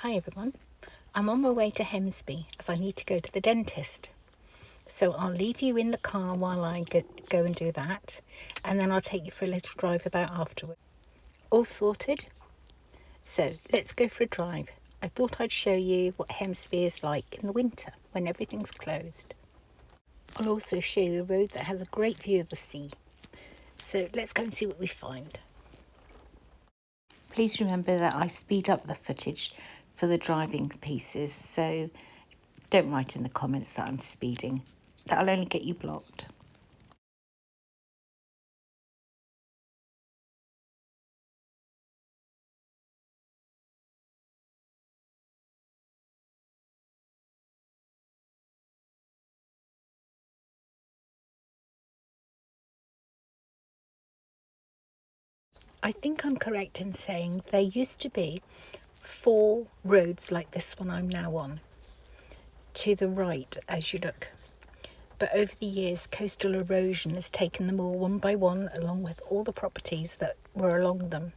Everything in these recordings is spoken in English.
Hi everyone, I'm on my way to Hemsby as I need to go to the dentist. So I'll leave you in the car while I go and do that, and then I'll take you for a little drive about afterward. All sorted? So let's go for a drive. I thought I'd show you what Hemsby is like in the winter when everything's closed. I'll also show you a road that has a great view of the sea. So let's go and see what we find. Please remember that I speed up the footage for the driving pieces, so don't write in the comments that I'm speeding. That'll only get you blocked. I think I'm correct in saying there used to be 4 roads like this one I'm now on, to the right as you look. But over the years, coastal erosion has taken them all one by one, along with all the properties that were along them.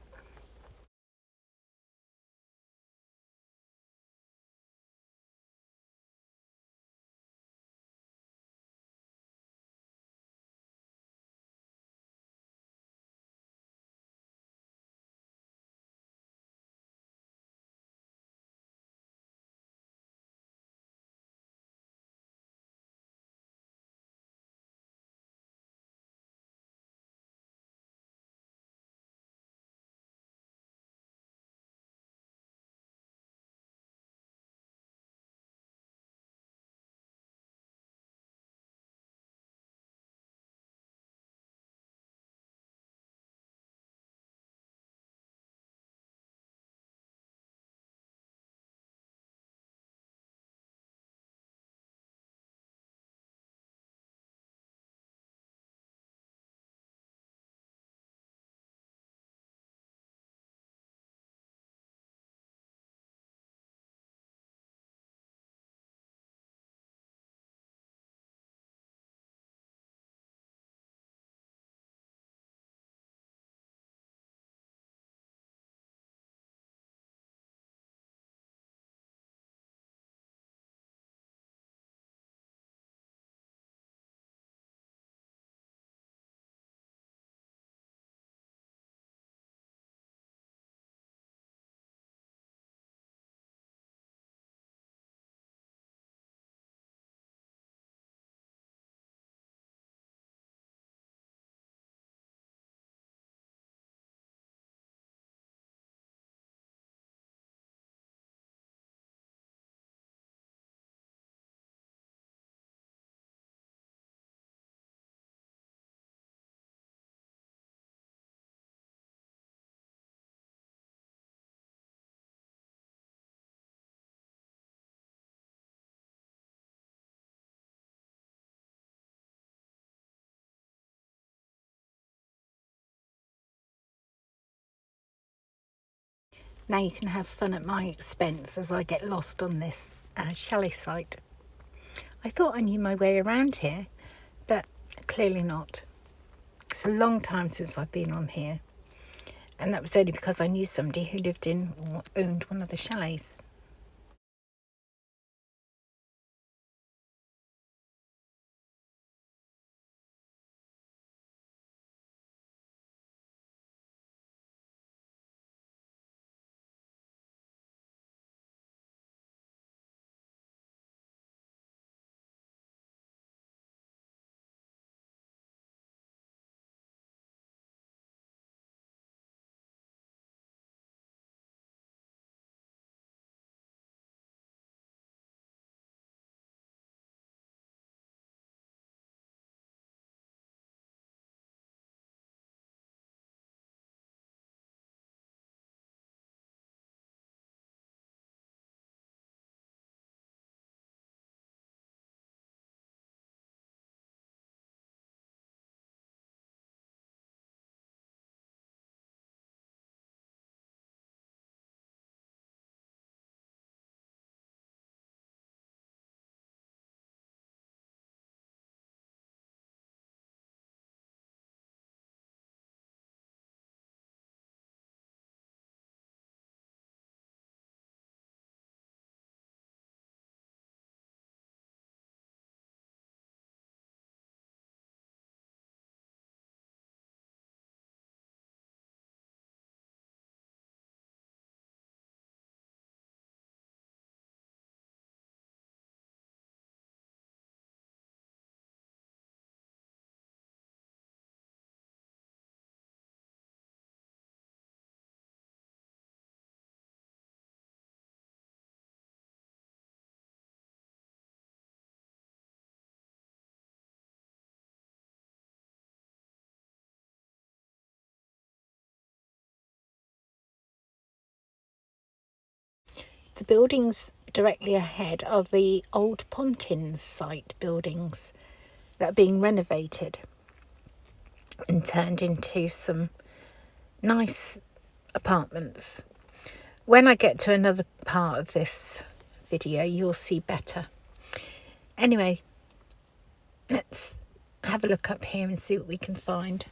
Now you can have fun at my expense as I get lost on this chalet site. I thought I knew my way around here, but clearly not. It's a long time since I've been on here, and that was only because I knew somebody who lived in or owned one of the chalets. The buildings directly ahead are the old Pontins site buildings that are being renovated and turned into some nice apartments. When I get to another part of this video, you'll see better. Anyway, let's have a look up here and see what we can find.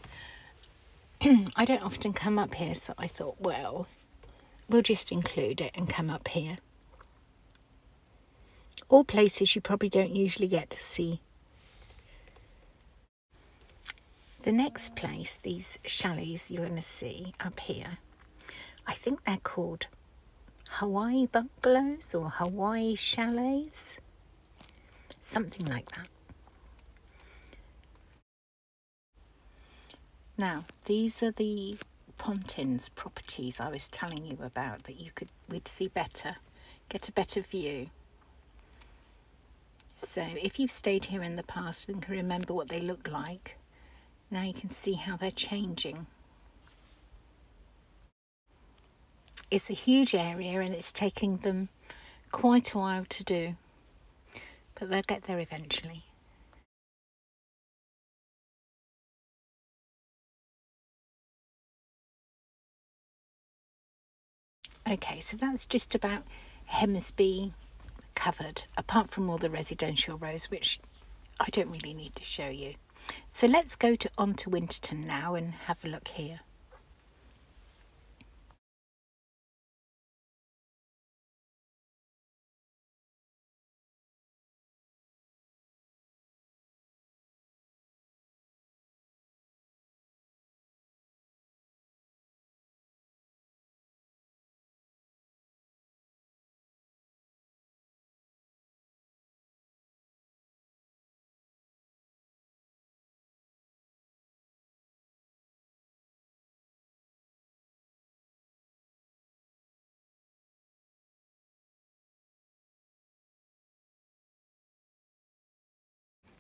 I don't often come up here, so I thought, well, we'll just include it and come up here. All places you probably don't usually get to see. The next place, these chalets you're going to see up here, I think they're called Hawaii bungalows or Hawaii chalets, something like that. Now, these are the Pontins properties I was telling you about that we'd see better, get a better view. So if you've stayed here in the past and can remember what they look like, now you can see how they're changing. It's a huge area and it's taking them quite a while to do, but they'll get there eventually. Okay, so that's just about Hemsby covered, apart from all the residential rows, which I don't really need to show you. So let's go on to Winterton now and have a look here.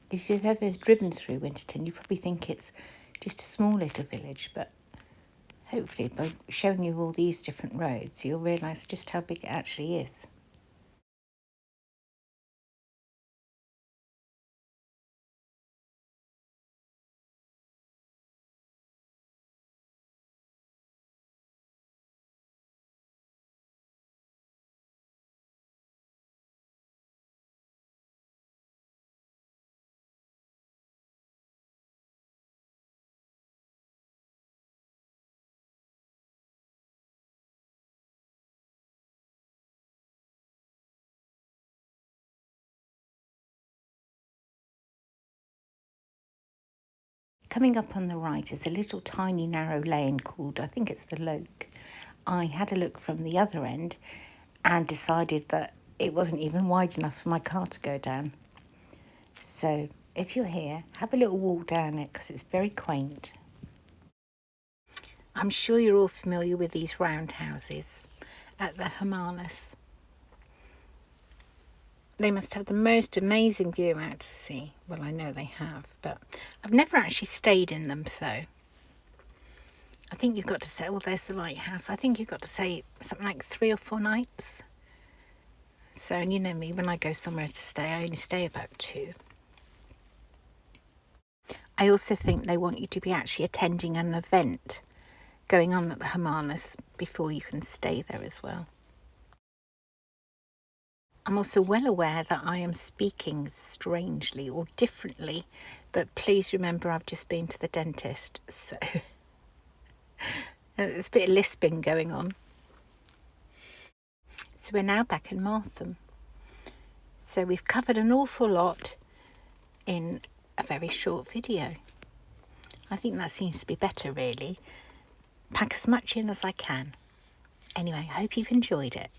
If you've ever driven through Winterton, you probably think it's just a small little village, but hopefully by showing you all these different roads, you'll realise just how big it actually is. Coming up on the right is a little tiny narrow lane called, I think it's the Loke. I had a look from the other end and decided that it wasn't even wide enough for my car to go down. So if you're here, have a little walk down it because it's very quaint. I'm sure you're all familiar with these roundhouses at the Hermanus. They must have the most amazing view out to sea. Well, I know they have, but I've never actually stayed in them, so I think you've got to say, well, there's the lighthouse. I think you've got to say something like 3 or 4 nights. So, and you know me, when I go somewhere to stay, I only stay about 2. I also think they want you to be actually attending an event going on at the Hermanus before you can stay there as well. I'm also well aware that I am speaking strangely or differently, but please remember I've just been to the dentist, so there's a bit of lisping going on. So we're now back in Martham. So we've covered an awful lot in a very short video. I think that seems to be better, really. Pack as much in as I can. Anyway, I hope you've enjoyed it.